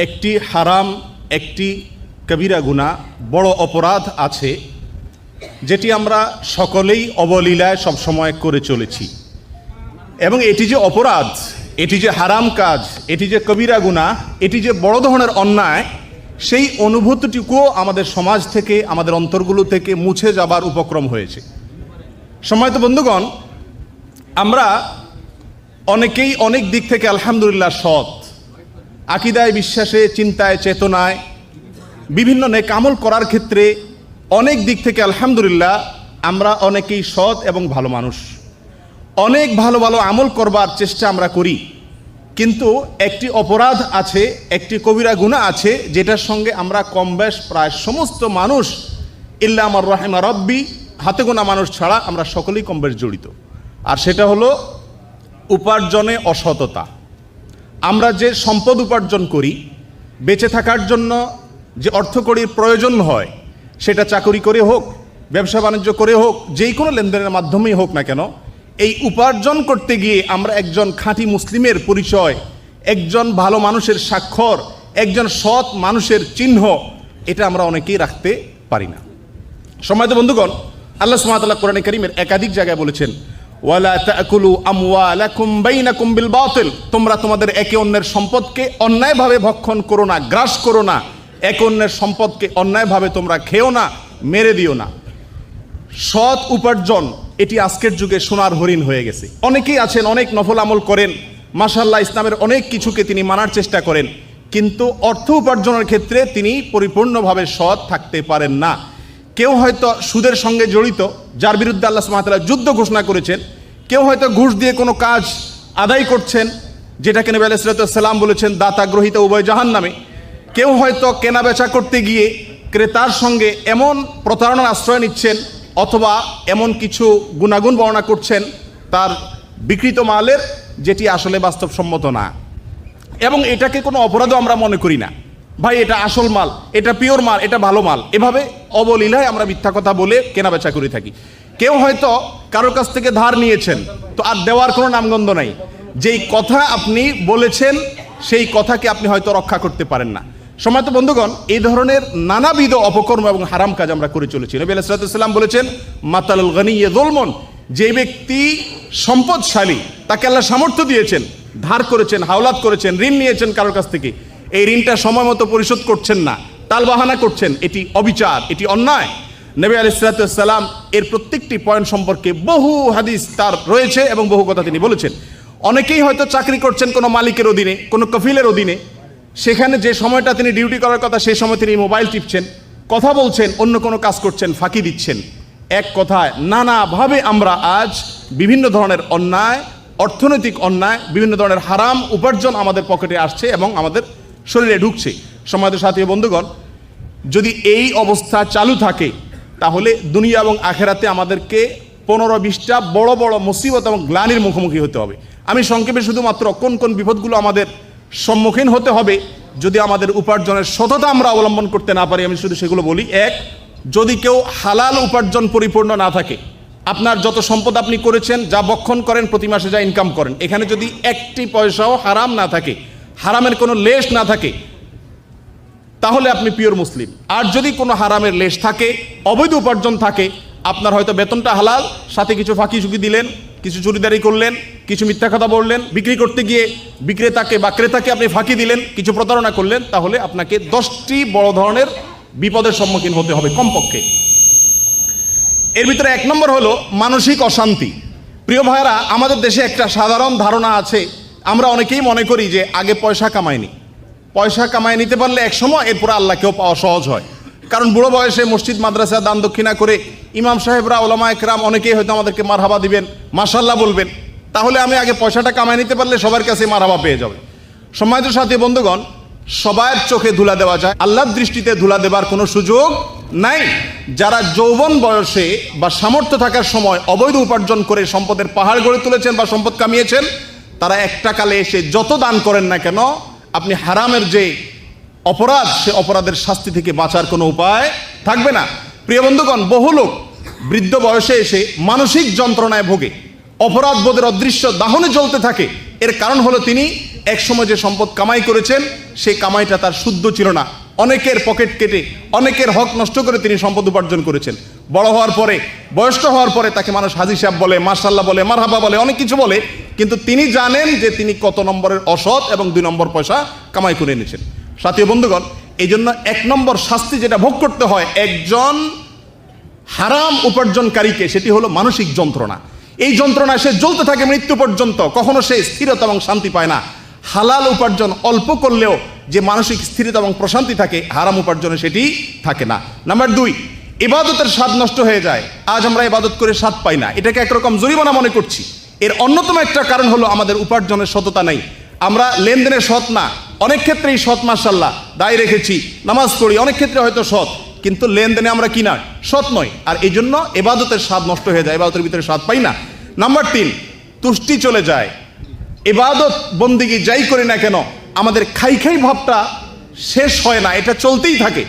একটি হারাম, একটি কবিরা গুনাহ, বড় অপরাধ আছে যেটি আমরা সকলেই অবলীলায় সবসময় করে চলেছি। এবং এটি যে অপরাধ, এটি যে হারাম কাজ, এটি যে কবিরা গুনাহ, এটি যে বড় ধরনের অন্যায়, সেই অনুভূতিটুকুও আমাদের সমাজ থেকে, আমাদের অন্তরগুলো থেকে মুছে যাবার উপক্রম হয়েছে। সম্মানিত বন্ধুগণ, আমরা অনেকেই অনেক দিক থেকে আলহামদুলিল্লাহ সৎ, আকীদায়, বিশ্বাসে, চিন্তায়, চেতনায়, বিভিন্ন নেক আমল করার ক্ষেত্রে অনেক দিক থেকে আলহামদুলিল্লাহ আমরা অনেকেই সৎ এবং ভালো মানুষ। অনেক ভালো ভালো আমল করবার চেষ্টা আমরা করি, কিন্তু একটি অপরাধ আছে, একটি কবিরা গুনাহ আছে, যেটার সঙ্গে আমরা কম বেশ প্রায় সমস্ত মানুষ, ইল্লা আমার রাহিমা রব্বি, হাতে গোনা মানুষ ছাড়া আমরা সকলেই কম বেশ জড়িত। আর সেটা হলো উপার্জনে অসততা। আমরা যে সম্পদ উপার্জন করি, বেঁচে থাকার জন্য যে অর্থকড়ির প্রয়োজন হয়, সেটা চাকরি করে হোক, ব্যবসা বাণিজ্য করে হোক, যেই কোনো লেনদেনের মাধ্যমেই হোক না কেন, এই উপার্জন করতে গিয়ে আমরা একজন খাঁটি মুসলিমের পরিচয়, একজন ভালো মানুষের স্বাক্ষর, একজন সৎ মানুষের চিহ্ন, এটা আমরা অনেকেই রাখতে পারি না। সম্মানিত বন্ধুগণ, আল্লাহ সুবহানাহু ওয়া তাআলা কোরআনে কারীমের একাধিক জায়গায় বলেছেন, ওয়ালা তাকুলু আমওয়ালাকুম বাইনাকুম বিল বাতিল, তোমরা তোমাদের একে অন্যের সম্পদকে অন্যায়ভাবে ভক্ষণ করো না, গ্রাস করো না, একে অন্যের সম্পদকে অন্যায়ভাবে তোমরা খেও না, মেরে দিও না। সৎ উপার্জন এটি আজকের যুগে সোনার হরিণ হয়ে গেছে। অনেকেই আছেন, অনেক নফল আমল করেন, মাশাআল্লাহ, ইসলামের অনেক কিছুকে তিনি মানার চেষ্টা করেন, কিন্তু অর্থ উপার্জনের ক্ষেত্রে তিনি পরিপূর্ণভাবে সৎ থাকতে পারেন না। কেউ হয়তো সুদের সঙ্গে জড়িত, যার বিরুদ্ধে আল্লাহ সুবহানাহু ওয়া তাআলা যুদ্ধ ঘোষণা করেছেন। কেউ হয়তো ঘুষ দিয়ে কোনো কাজ আদায় করছেন, যেটাকে নবী আলাইহিস সালাতু ওয়াস সালাম বলেছেন দাতা গ্রহীতা উভয় জাহান্নামে। কেউ হয়তো কেনা বেচা করতে গিয়ে ক্রেতার সঙ্গে এমন প্রতারণার আশ্রয় নিচ্ছেন, অথবা এমন কিছু গুণাগুণ বর্ণনা করছেন তার বিকৃত মালের, যেটি আসলে বাস্তবসম্মত না, এবং এটাকে কোনো অপরাধও আমরা মনে করি না। ভাই, এটা আসল মাল, এটা পিওর মাল, এটা ভালো মাল, এভাবে অবলীলায় আমরা মিথ্যা কথা বলে কেনা বেচা করে থাকি। কেউ হয়তো কারোর কাছ থেকে ধার নিয়েছেন, তো আর দেওয়ার কোনো নামগন্ধ নাই। যেই কথা আপনি বলেছেন, সেই কথাকে আপনি হয়তো রক্ষা করতে পারেন না। সম্মানিত বন্ধুগণ, এই ধরনের নানাবিধ অপকর্ম এবং হারাম কাজ আমরা করে চলেছি। নবী আলাইহিস সালাতু ওয়াস সালাম বলেছেন, মাতালুল গনিয়্যি যুলমুন, যে ব্যক্তি সম্পদশালী, তাকে আল্লাহ সামর্থ্য দিয়েছেন, ধার করেছেন, হাওলাত করেছেন, ঋণ নিয়েছেন কারোর কাছ থেকে, এই ঋণটা সময় মতো পরিশোধ করছেন না, তালবাহানা করছেন, এটি অবিচার, এটি অন্যায়। নবী আলাইহিস সালাতু ওয়াস সালাম এর প্রত্যেকটি পয়েন্ট সম্পর্কে বহু হাদিস তার রয়েছে এবং বহু কথা তিনি বলেছেন। অনেকেই হয়তো চাকরি করছেন কোনো মালিকের অধীনে, কোনো কফিলের অধীনে, সেখানে যে সময়টা তিনি ডিউটি করার কথা, সেই সময় তিনি মোবাইল টিপছেন, কথা বলছেন, অন্য কোনো কাজ করছেন, ফাঁকি দিচ্ছেন। এক কথায় নানাভাবে আমরা আজ বিভিন্ন ধরনের অন্যায়, অর্থনৈতিক অন্যায়, বিভিন্ন ধরনের হারাম উপার্জন আমাদের পকেটে আসছে এবং আমাদের শরীরে ঢুকছে। সম্মানিত সাথী বন্ধুগণ, যদি এই অবস্থা চালু থাকে, তাহলে দুনিয়া এবং আখেরাতে আমাদেরকে 15-20টা বড় বড় মুসিবত এবং গ্লানির মুখোমুখি হতে হবে। আমি সংক্ষেপে শুধুমাত্র কোন কোন বিপদগুলো আমাদের সম্মুখীন হতে হবে যদি আমাদের উপার্জনের সততা আমরা অবলম্বন করতে না পারি, আমি শুধু সেগুলো বলি। এক, যদি কেউ হালাল উপার্জন পরিপূর্ণ না থাকে, আপনার যত সম্পদ আপনি করেছেন, যা বক্ষণ করেন, প্রতি মাসে যা ইনকাম করেন, এখানে যদি একটি পয়সাও হারাম না থাকে, হারামের কোনো লেশ না থাকে, তাহলে আপনি পিওর মুসলিম। আর যদি কোনো হারামের লেশ থাকে, অবৈধ উপার্জন থাকে, আপনার হয়তো বেতনটা হালাল, সাথে কিছু ফাঁকি ঝুঁকি দিলেন, কিছু চুরিদারি করলেন, কিছু মিথ্যা কথা বললেন, বিক্রি করতে গিয়ে বিক্রেতাকে বা ক্রেতাকে আপনি ফাঁকি দিলেন, কিছু প্রতারণা করলেন, তাহলে আপনাকে 10টি বড় ধরনের বিপদের সম্মুখীন হতে হবে কমপক্ষে। এর ভিতরে 1 নম্বর হলো মানসিক অশান্তি। প্রিয় ভাইয়েরা, আমাদের দেশে একটা সাধারণ ধারণা আছে, আমরা অনেকেই মনে করি যে আগে পয়সা কামাইনি, পয়সা কামাই নিতে পারলে এক সময় এরপরে আল্লাহকেও পাওয়া সহজ হয়। কারণ বুড়ো বয়সে মসজিদ মাদ্রাসা দান দক্ষিণা করে ইমাম সাহেবরা, ওলামা একরাম অনেকেই হয়তো আমাদেরকে মারহাবা দিবেন, মাশাআল্লাহ বলবেন, তাহলে আমি আগে পয়সাটা কামাই নিতে পারলে সবার কাছে মারহাবা পেয়ে যাবে। সম্মানিত সাথী বন্ধুগণ, সবার চোখে ধুলা দেওয়া যায়, আল্লাহর দৃষ্টিতে ধুলা দেবার কোনো সুযোগ নাই। যারা যৌবন বয়সে বা সামর্থ্য থাকার সময় অবৈধ উপার্জন করে সম্পদের পাহাড় গড়ে তুলেছেন বা সম্পদ কামিয়েছেন, তারা একটা কালে এসে যত দান করেন না কেন, আপনি হারামের যে অপরাধ, সে অপরাধের শাস্তি থেকে বাঁচার কোনো উপায় থাকবে না। প্রিয় বন্ধুগণ, বহু লোক বৃদ্ধ বয়সে এসে মানসিক যন্ত্রণায় ভোগে, অপরাধ বোধের অদৃশ্য দাহনে জ্বলতে থাকে। এর কারণ হলো তিনি একসময় যে সম্পদ কামাই করেছেন সেই কামাইটা তার শুদ্ধ ছিল না, অনেকের পকেট কেটে অনেকের হক নষ্ট করে তিনি সম্পদ উপার্জন করেছেন। বড় হওয়ার পরে, বয়স্ক হওয়ার পরে তাকে মানুষ হাজী সাহেব বলে, মাশাআল্লাহ বলে, মারহাবা বলে, অনেক কিছু বলে, কিন্তু তিনি জানেন যে তিনি কত নম্বরের অসৎ এবং 2 নম্বর পয়সা কামাই করে এনেছেন। সাথী বন্ধুগণ, এই জন্য 1 নম্বর শাস্তি যেটা ভোগ করতে হয় একজন হারাম উপার্জনকারীকে, সেটি হলো মানসিক যন্ত্রণা। এই যন্ত্রণায় সে জ্বলতে থাকে মৃত্যু পর্যন্ত, কখনো সে স্থিরতা এবং শান্তি পায় না। হালাল উপার্জন অল্প করলেও যে মানসিক স্থিরতা এবং প্রশান্তি থাকে, হারাম উপার্জনে সেটি থাকে না। নাম্বার 2, ইবাদতের স্বাদ নষ্ট হয়ে যায়। আজ আমরা ইবাদত করে স্বাদ পাই না, এটাকে একরকম জরিমানা মনে করছি। এর অন্যতম একটা কারণ হলো আমাদের উপার্জনের সততা নেই। আমরা লেনদেনে সৎ না, অনেক ক্ষেত্রেই সৎ, মাশাআল্লাহ দায় রেখেছি, নামাজ পড়ি, অনেক ক্ষেত্রে হয়তো সৎ, কিন্তু লেনদেনে আমরা কি না, সৎ নয়। আর এই জন্য ইবাদতের স্বাদ নষ্ট হয়ে যায়, ইবাদতের ভিতরে স্বাদ পাই না। নাম্বার 3, তুষ্টি চলে যায়। ইবাদত বন্দিগি যাই করি না কেন আমাদের খাই খাই ভাবটা শেষ হয় না, এটা চলতেই থাকে,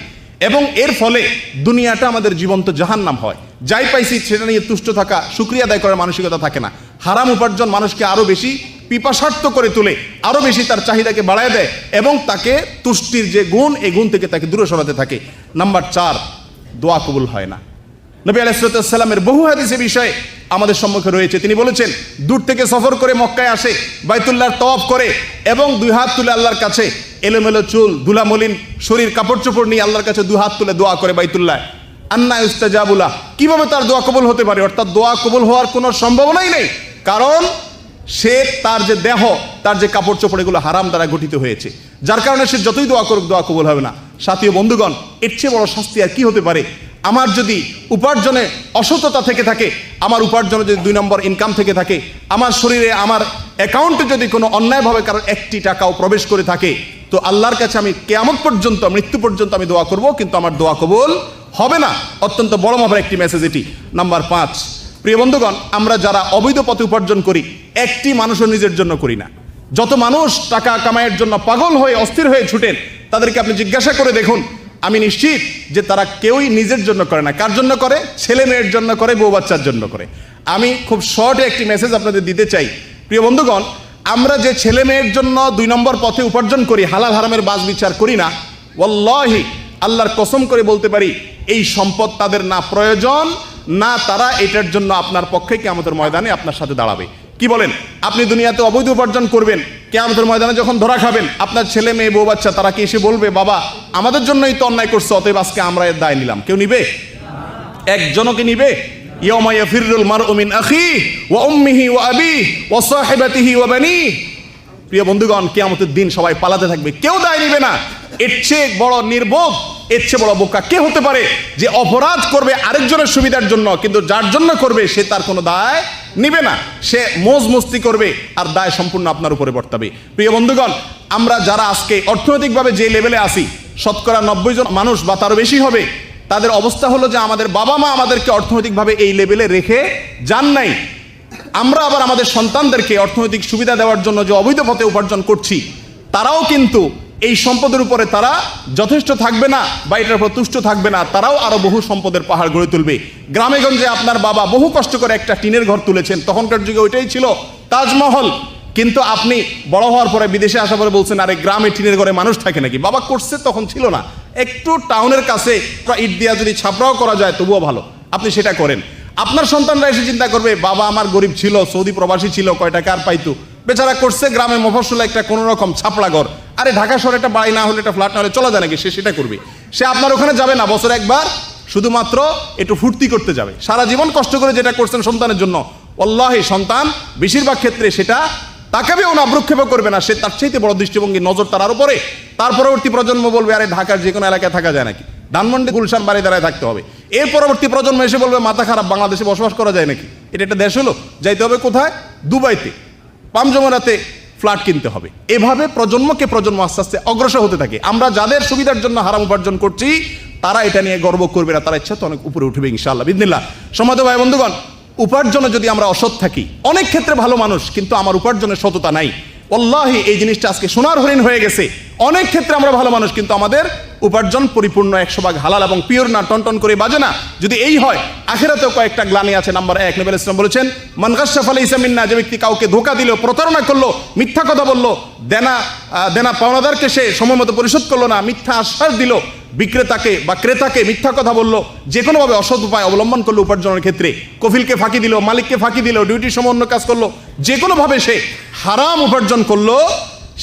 এবং এর ফলে দুনিয়াটা আমাদের জীবন্ত জাহান্নাম হয়। যাই পাইছি সেটা নিয়ে তুষ্ট থাকা, শুকরিয়া আদায় করার মানসিকতা থাকে না। হারাম উপার্জন মানুষকে আরো বেশি পিপাসার্থ করে তোলে, আরো বেশি তার চাহিদাকে বাড়ায় দেয়, এবং তাকে তুষ্টির যে গুণ, এই গুণ থেকে তাকে দূরে সরাতে থাকে। নাম্বার 4, দোয়া কবুল হয় না। নবী আলাইহিস সালামের বহু হাদিসে বিষয়ে আমাদের সম্মুখে রয়েছে। তিনি বলেছেন, দূর থেকে সফর করে মক্কায় আসে, বাইতুল্লাহর তওয়াফ করে এবং 2 হাত তুলে আল্লাহর কাছে, এলোমেলো চুল, ধুলামলিন শরীর, কাপড় চোপড় নিয়ে আল্লাহর কাছে 2 হাত তুলে দোয়া করে বাইতুল্লাহ, আন্না ইস্তাজাবু লাহ, কিভাবে তার দোয়া কবুল হতে পারে? অর্থাৎ দোয়া কবুল হওয়ার কোনো সম্ভাবনাই নেই, কারণ সে তার যে দেহ, তার যে কাপড় চোপড়, এগুলো হারাম দ্বারা গঠিত হয়েছে, যার কারণে সে যতই দোয়া করুক দোয়া কবুল হবে না। সাথী ও বন্ধুগণ, এর চেয়ে বড় শাস্তি আর কি হতে পারে? আমার যদি উপার্জনে অসততা থেকে থাকে, আমার উপার্জনে যদি 2 নম্বর ইনকাম থেকে থাকে, আমার শরীরে, আমার অ্যাকাউন্টে যদি কোনো অন্যায়ভাবে কারো 1টি টাকাও প্রবেশ করে থাকে, তো আল্লাহর কাছে আমি কিয়ামত পর্যন্ত, মৃত্যু পর্যন্ত আমি দোয়া করব, কিন্তু আমার দোয়া কবুল হবে না। অত্যন্ত বড় মাপের একটি মেসেজ এটি। নাম্বার 5, প্রিয় বন্ধুগণ, আমরা যারা অবৈধ পথে উপার্জন করি, একটি মানুষও নিজের জন্য করি না। যত মানুষ টাকা কামাইয়ের জন্য পাগল হয়ে অস্থির হয়ে ছুটেন, তাদেরকে আপনি জিজ্ঞাসা করে দেখুন, আমি নিশ্চিত যে তারা কেউই নিজের জন্য করে না। কার জন্য করে? ছেলে মেয়ের জন্য করে, বউ বাচ্চার জন্য করে। আমি খুব শর্টে একটি মেসেজ আপনাদের দিতে চাই। প্রিয় বন্ধুগণ, আমরা যে ছেলে মেয়ের জন্য 2 নম্বর পথে উপার্জন করি, হালাল হারামের বাছ বিচার করি না, ওয়াল্লাহি আল্লাহর কসম করে বলতে পারি, এই সম্পদ তাদের না প্রয়োজন, না তারা এটার জন্য আপনার পক্ষে কিয়ামতের ময়দানে আপনার সাথে দাঁড়াবে। কি বলেন? আপনি দুনিয়াতে অবৈধ উপার্জন করবেন, কিয়ামতের ময়দানে যখন ধরা খাবেন, আপনার ছেলে মেয়ে বউ বাচ্চা তারা কি এসে বলবে, বাবা আমাদের জন্যই তো অন্যায় করছে, অতএব আজকে আমরা এর দায় নিলাম? কেউ নিবে? একজনও কি নিবে? ইয়াউমা ইয়াফিরুল মারউ মিন আখিহি ওয়া উম্মিহি ওয়া আবিহি ওয়া সাহিবাতিহি ওয়া বানিহি। প্রিয় বন্ধুগণ, কিয়ামতের দিন সবাই পালাতে থাকবে, কেউ দায় নিবে না। এর চেয়ে বড় নির্বোধ, এর চেয়ে বড় বোকা কে হতে পারে যে অপরাধ করবে আরেকজনের সুবিধার জন্য, কিন্তু যার জন্য করবে সে তার কোনো দায় নিবে না, সে মোজ মস্তি করবে, আর দায় সম্পূর্ণ আপনার উপরে বর্তাবে। প্রিয় বন্ধুগণ, আমরা যারা আজকে অর্থনৈতিকভাবে যে লেভেলে আসি, শতকরা 90 জন মানুষ বা তারও বেশি হবে, তাদের অবস্থা হলো যে আমাদের বাবা মা আমাদেরকে অর্থনৈতিকভাবে এই লেভেলে রেখে যান নাই। আমরা আবার আমাদের সন্তানদেরকে অর্থনৈতিক সুবিধা দেওয়ার জন্য যে অবৈধ পথে উপার্জন করছি, তারাও কিন্তু এই সম্পদের উপরে তারা যথেষ্ট থাকবে না বা এটার উপর তুষ্ট থাকবে না, তারাও আরো বহু সম্পদের পাহাড় গড়ে তুলবে। গ্রামে গঞ্জে আপনার বাবা বহু কষ্ট করে একটা টিনের ঘর তুলেছেন, তখনকার যুগে ওইটাই ছিল তাজমহল, কিন্তু আপনি বড় হওয়ার পরে বিদেশে আসার পরে বলছেন, আরে গ্রামে টিনের ঘরে মানুষ থাকে নাকি? বাবা করছে, তখন ছিল না। একটু টাউনের কাছে ইট দিয়া যদি ছাপড়াও করা যায় তবুও ভালো, আপনি সেটা করেন। আপনার সন্তানরা এসে চিন্তা করবে, বাবা আমার গরিব ছিল, সৌদি প্রবাসী ছিল, কয় টাকা আর পাইতো, বেচারা করছে গ্রামে মফস্বলে একটা কোনো রকম ছাপড়া ঘর। আরে ঢাকা শহরে একটা বাড়ি না হলে, একটা ফ্ল্যাট না হলে চলা যায় নাকি? সে সেটা করবে। সে আপনার ওখানে যাবে না, বছরে একবার শুধুমাত্র একটু ফুর্তি করতে যাবে। সারা জীবন কষ্ট করে যেটা করছেন সন্তানের জন্য, ওয়াল্লাহি সন্তান বেশিরভাগ ক্ষেত্রে সেটা তাকাবেও না, ভ্রুক্ষেপও করবে না। সে তার চাইতে বড় দৃষ্টিভঙ্গি, নজর তার উপরে। তার পরবর্তী প্রজন্ম বলবে, আরে ঢাকার যে কোনো এলাকায় থাকা যায় নাকি? ধানমন্ডি, গুলশান, বাড়ি দাঁড়ায় থাকতে হবে। এর পরবর্তী প্রজন্ম এসে বলবে, মাথা খারাপ, বাংলাদেশে বসবাস করা যায় নাকি? এটা একটা দেশ হলো? যাইতে হবে কোথায়? দুবাইতে, পামজমরাতে ফ্ল্যাট কিনতে হবে। এভাবে প্রজন্মকে প্রজন্ম আস্তে আস্তে অগ্রসর হতে থাকে। আমরা যাদের সুবিধার জন্য হারাম উপার্জন করছি, তারা এটা নিয়ে গর্ব করবে না, তারা ইচ্ছা তো অনেক উপরে উঠবে ইনশাআল্লাহ বিদিনিল্লাহ। সমাদর ভাই বন্ধুগণ, উপার্জনে যদি আমরা অসৎ থাকি, অনেক ক্ষেত্রে ভালো মানুষ, কিন্তু আমার উপার্জনের সততা নাই, ওয়াল্লাহি এই জিনিসটা আজকে সোনার হরিণ হয়ে গেছে। অনেক ক্ষেত্রে আমরা ভালো মানুষ, কিন্তু আমাদের উপার্জন পরিপূর্ণ 100% হালাল এবং পিওর না, টন করে বাজে না। যদি এই হয়, আখিরাতেও কয়েকটা গ্লানি আছে। নাম্বার 1, নবী আলাইহিস সালাম বলেছেন, মান গাশশা ফালাইসা মিন্না, যে ব্যক্তি কাউকে ধোঁকা দিল, প্রতারণা করলো, মিথ্যা কথা বললো, দেনা পাওনাদারকে সে সময় মতো পরিশোধ করলো না, মিথ্যা আশ্বাস দিল, বিক্রেতাকে বা ক্রেতাকে মিথ্যা কথা বললো, যে কোনোভাবে অসৎ উপায় অবলম্বন করলো উপার্জনের ক্ষেত্রে, কফিলকে ফাঁকি দিল, মালিককে ফাঁকি দিল, ডিউটির সময় অন্য কাজ করলো, যে কোনোভাবে সে হারাম উপার্জন করলো,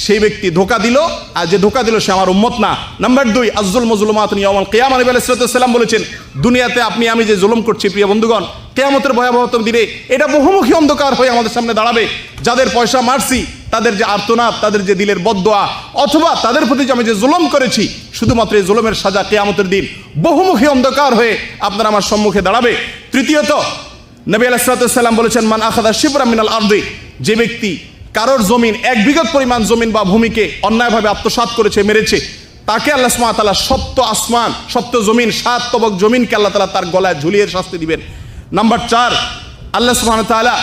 সেই ব্যক্তি ধোঁকা দিল, আর যে ধোঁকা দিল সে আমার উম্মত না। নাম্বার 2, আযজুল মুযলুমাতুন ইয়াউমাল কিয়ামা, নবী আলাইহিস সালাম বলেছেন, দুনিয়াতে আপনি আমি যে জুলুম করছি প্রিয় বন্ধুগণ, কিয়ামতের ভয়াবহতম দিনে এটা বহুমুখী অন্ধকার হয়ে আমাদের সামনে দাঁড়াবে। যাদের পয়সা মারছি, তাদের যে আর্তনাদ, তাদের যে দিলের বদদোয়া, অথবা তাদের প্রতি যে আমি যে জুলুম করেছি, শুধুমাত্র এই জুলুমের সাজা কিয়ামতের দিন বহুমুখী অন্ধকার হয়ে আপনার আমার সম্মুখে দাঁড়াবে। তৃতীয়ত, নবী আলাইহিস সালাম বলেছেন, মান আখাযা শিবরাম মিনাল আরদি, যে ব্যক্তি কারোর জমিন 1 বিঘত পরিমাণ জমিন বা ভূমিকে অন্যায়ভাবে আত্মসাৎ করেছে, মেরেছে, তাকে আল্লাহ সুবহানাহু ওয়া তাআলা সপ্ত আসমান, সপ্ত জমিন, 7 তবক জমিনকে আল্লাহ তাআলা তার গলায় ঝুলিয়ে শাস্তি দিবেন। নাম্বার 4, আল্লাহ সুবহানাহু ওয়া তাআলা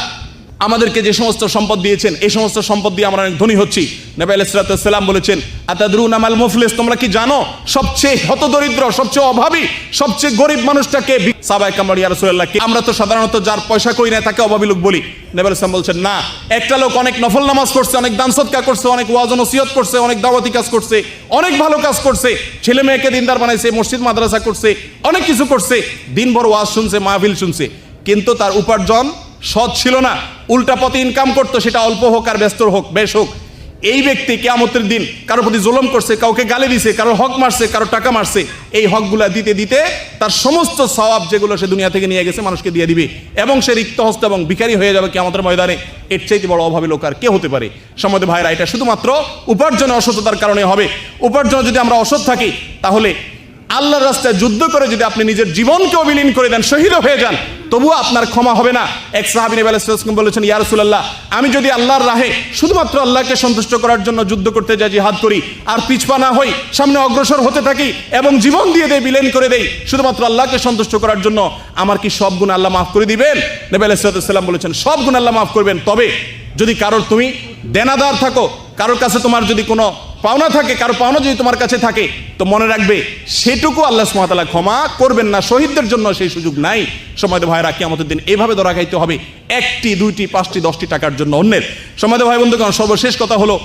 আমাদেরকে যে সমস্ত সম্পদ দিয়েছেন, এই সমস্ত সম্পদ দিয়ে আমরা অনেক ধনী হচ্ছি। নবী আলাইহিস সালাম বলেছেন, আতাদরুনা মাল মুফলিস, তোমরা কি জানো সবচেয়ে হতদরিদ্র, সবচেয়ে অভাবী, সবচেয়ে গরিব মানুষটাকে? সাহাবায়ে কেরাম বলেন, ইয়া রাসূলুল্লাহ, আমরা তো সাধারণত যার পয়সা কই না তাকে অভাবী লোক বলি। নবী আলাইহিস সালাম বলছেন, না, একটা লোক অনেক নফল নামাজ পড়ছে, অনেক দান সদকা করছে, অনেক ওয়াজ ও নসিহত করছে, অনেক দাওয়াতি কাজ করছে, অনেক ভালো কাজ করছে, ছেলে মেয়েকে দিনদার বানাইছে, মসজিদ মাদ্রাসা করছে, অনেক কিছু করছে, দিনভর ওয়াজ শুনছে, মাহফিল শুনছে, কিন্তু তার উপার্জন সৎ ছিল না, উল্টা পথে ইনকাম করতো, সেটা অল্প হোক আর ব্যস্ত হোক, বেশ হোক। এই ব্যক্তি কিয়ামতের দিন কারোর প্রতি জুলুম করছে, কাউকে গালি দিছে, কারোর হক মারছে, কারোর টাকা মারছে, এই হকগুলা দিতে দিতে তার সমস্ত সওয়াব যেগুলো সে দুনিয়া থেকে নিয়ে গেছে মানুষকে দিয়ে দিবে, এবং সে রিক্ত হস্ত এবং ভিখারি হয়ে যাবে কিয়ামতের ময়দানে। এর চাইতে বড় অভাবী লোক আর কে হতে পারে? সম্মানিত ভাইরা, এটা শুধুমাত্র উপার্জনে অসততার কারণে হবে। উপার্জনে যদি আমরা অসৎ থাকি, তাহলে আল্লাহর রাস্তায় যুদ্ধ করে যদি আপনি নিজের জীবনকেও বিলীন করে দেন, শহীদ হয়ে যান, তবুও আপনার ক্ষমা হবে না। এক সাহাবী নবী আলাইহিস সালাম বলেছেন, ইয়া রাসূলুল্লাহ, আমি যদি আল্লাহর রাহে শুধুমাত্র আল্লাহকে সন্তুষ্ট করার জন্য যুদ্ধ করতে যাই, জিহাদ করি, আর পিছপা না হই, সামনে অগ্রসর হতে থাকি এবং জীবন দিয়ে দেই, বিলীন করে দেই শুধুমাত্র আল্লাহকে সন্তুষ্ট করার জন্য, আমার কি সব গুনাহ আল্লাহ মাফ করে দিবেন? নবী আলাইহিস সালাম বলেছেন, সব গুনাহ আল্লাহ মাফ করবেন, তবে যদি কারোর তুমি দেনাদার থাকো, কারোর কাছে তোমার যদি কোনো পাওনা থাকে, কারো পাওনা যদি তোমার কাছে থাকে, তো মনে রাখবে সেটুকু আল্লাহ সুবহানাহু ওয়া তাআলা ক্ষমা করবেন না। শহীদদের জন্য সেই সুযোগ নাই। সম্মানিত ভাইরা, কিয়ামতের দিন এইভাবে ধরা খাইতে হবে, 1টি 2টি 5টি 10টি টাকার জন্য অন্যের। সম্মানিত ভাই বন্ধুগণ, সর্বশেষ কথা হলো,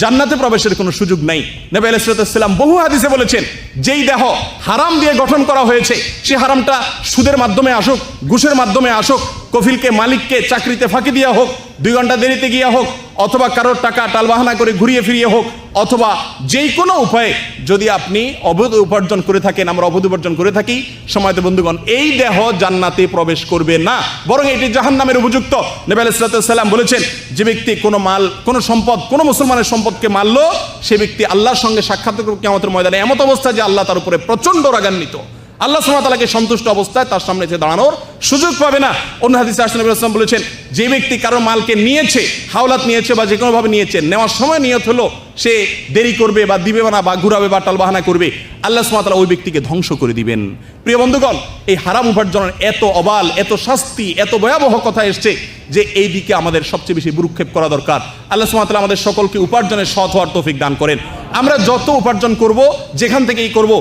জান্নাতে প্রবেশের কোনো সুযোগ নাই। নবী আলাইহিস সালাম বহু হাদিসে বলেছেন, যেই দেহ হারাম দিয়ে গঠন করা হয়েছে, সে হারামটা সুদের মাধ্যমে আসুক, ঘুষের মাধ্যমে আসুক, কফিলকে মালিককে চাকরিতে ফাঁকি দিয়া হোক, 2 ঘন্টা দেরিতে গিয়া হোক, অথবা কারোর টাকা টালবাহানা করে ঘুরিয়ে ফিরিয়ে হোক, অথবা যেই কোনো উপায়ে যদি আপনি অবৈধ উপার্জন করে থাকেন, আমরা অবৈধ উপার্জন করে থাকি, সম্মানিত বন্ধুগণ, এই দেহ জান্নাতে প্রবেশ করবে না, বরং এটি জাহান্নামের উপযুক্ত। নবী আলাইহিস সালাম বলেছেন, যে ব্যক্তি কোনো মাল, কোনো সম্পদ, কোনো মুসলমানের সম্পদকে মারলো, সে ব্যক্তি আল্লাহর সঙ্গে সাক্ষাৎ করবে কিয়ামতের ময়দানে এমত অবস্থা যে আল্লাহ তার উপরে প্রচন্ড রাগান্বিত, আল্লাহ সুবহানাহু ওয়া তাআলাকে সন্তুষ্ট অবস্থায় তার সামনে এসে দাঁড়ানোর সুযোগ পাবে না। অন্য হাদিসে আসছে, নবী সাল্লাল্লাহু আলাইহি ওয়াসাল্লাম বলেছেন, যে ব্যক্তি কারো মালকে নিয়েছে, হাওলাত নিয়েছে বা যে কোনোভাবে নিয়েছে, নেওয়ার সময় নিয়ত হলো সে দেরি করবে বা দিবে না বা ঘুরাবে বা টালবাহানা করবে, আল্লাহ সুবহানাহু ওয়া তাআলা ওই ব্যক্তিকে ধ্বংস করে দিবেন। প্রিয় বন্ধুগণ, এই হারাম উপার্জনের এত অবাল, এত শাস্তি, এত ভয়াবহ কথা এসছে যে এই দিকে আমাদের সবচেয়ে বেশি ভ্রুক্ষেপ করা দরকার। আল্লাহ সুবহানাহু ওয়া তাআলা আমাদের সকলকে উপার্জনের সৎ হওয়ার তৌফিক দান করেন। আমরা যত উপার্জন করব, যেখান থেকেই করব,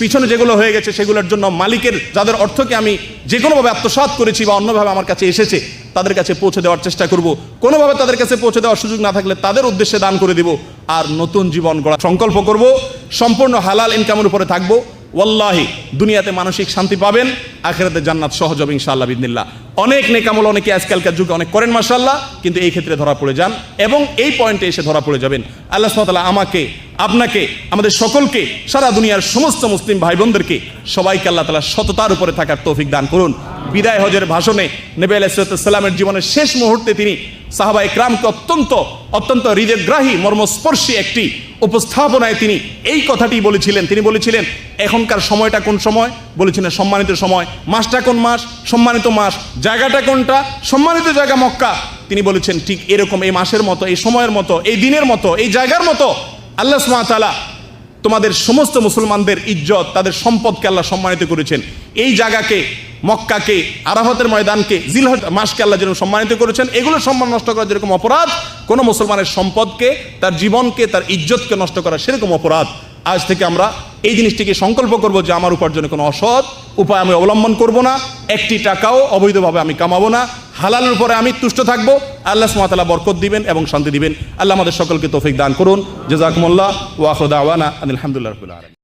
পিছনে যেগুলো হয়ে গেছে সেগুলোর জন্য মালিকের, যাদের অর্থকে আমি যে কোনোভাবে আত্মসাৎ করেছি বা অন্যভাবে আমার কাছে এসেছে, তাদের কাছে পৌঁছে দেওয়ার চেষ্টা করব। কোনোভাবে তাদের কাছে পৌঁছে দেওয়ার সুযোগ না থাকলে তাদের উদ্দেশ্যে দান করে দেব, আর নতুন জীবন গড়ার সংকল্প করব। সম্পূর্ণ হালাল ইনকামের উপরে থাকবো। ওয়াল্লাহি, দুনিয়াতে মানসিক শান্তি পাবেন, আখিরাতে জান্নাত সহজ হবে ইনশাআল্লাহ বিইذনিল্লাহ। অনেক নেকামল অনেকে আজকালকার যুগে অনেক করেন মাশাআল্লাহ, কিন্তু এই ক্ষেত্রে ধরা পড়ে যান এবং এই পয়েন্টে এসে ধরা পড়ে যাবেন। আল্লাহ সুবহানাহু ওয়া তাআলা আমাকে, আপনাকে, আমাদের সকলকে, সারা দুনিয়ার সমস্ত মুসলিম ভাই বোনদেরকে সবাইকে আল্লাহ তাআলা সততার উপরে থাকার তৌফিক দান করুন। বিদায় হজের ভাষণে নবী আলাইহিস সালামের জীবনের শেষ মুহূর্তে তিনি সাহাবায়ে কেরামকে অত্যন্ত হৃদয়গ্রাহী, মর্মস্পর্শী একটি উপস্থাপনায় তিনি এই কথাটি বলেছিলেন। তিনি বলেছিলেন, এখনকার সময়টা কোন সময়? বলেছিলেন সম্মানিত সময়। মাসটা কোন মাস? সম্মানিত মাস। জায়গাটা কোনটা? সম্মানিত জায়গা মক্কা। তিনি বলেছেন, ঠিক এরকম এই মাসের মতো, এই সময়ের মতো, এই দিনের মতো, এই জায়গার মতো আল্লাহ সুবহানাহু ওয়া তাআলা তোমাদের সমস্ত মুসলমানদের ইজ্জত, তাদের সম্পদকে আল্লাহ সম্মানিত করেছেন। এই জায়গাকে মক্কাকে, আরাফাতের ময়দানকে, জিলহজ মাসকে আল্লাহ যেরকম সম্মানিত করেছেন, এগুলো সম্মান নষ্ট করা যেরকম অপরাধ, কোনো মুসলমানের সম্পদকে, তার জীবনকে, তার ইজ্জতকে নষ্ট করা সেরকম অপরাধ। আজ থেকে আমরা এই জিনিসটিকে সংকল্প করব যে আমার উপার্জনে কোনো অসৎ উপায় আমি অবলম্বন করব না, একটি টাকাও অবৈধভাবে আমি কামাবো না, হালালের উপরে আমি তুষ্ট থাকবো। আল্লাহ সুবহানাহু ওয়া তাআলা বরকত দিবেন এবং শান্তি দিবেন। আল্লাহ আমাদের সকলকে তৌফিক দান করুন। জাযাকুমুল্লাহ ওয়া আখিরু দাওয়ানা আলহামদুলিল্লাহি রাব্বিল আলামিন।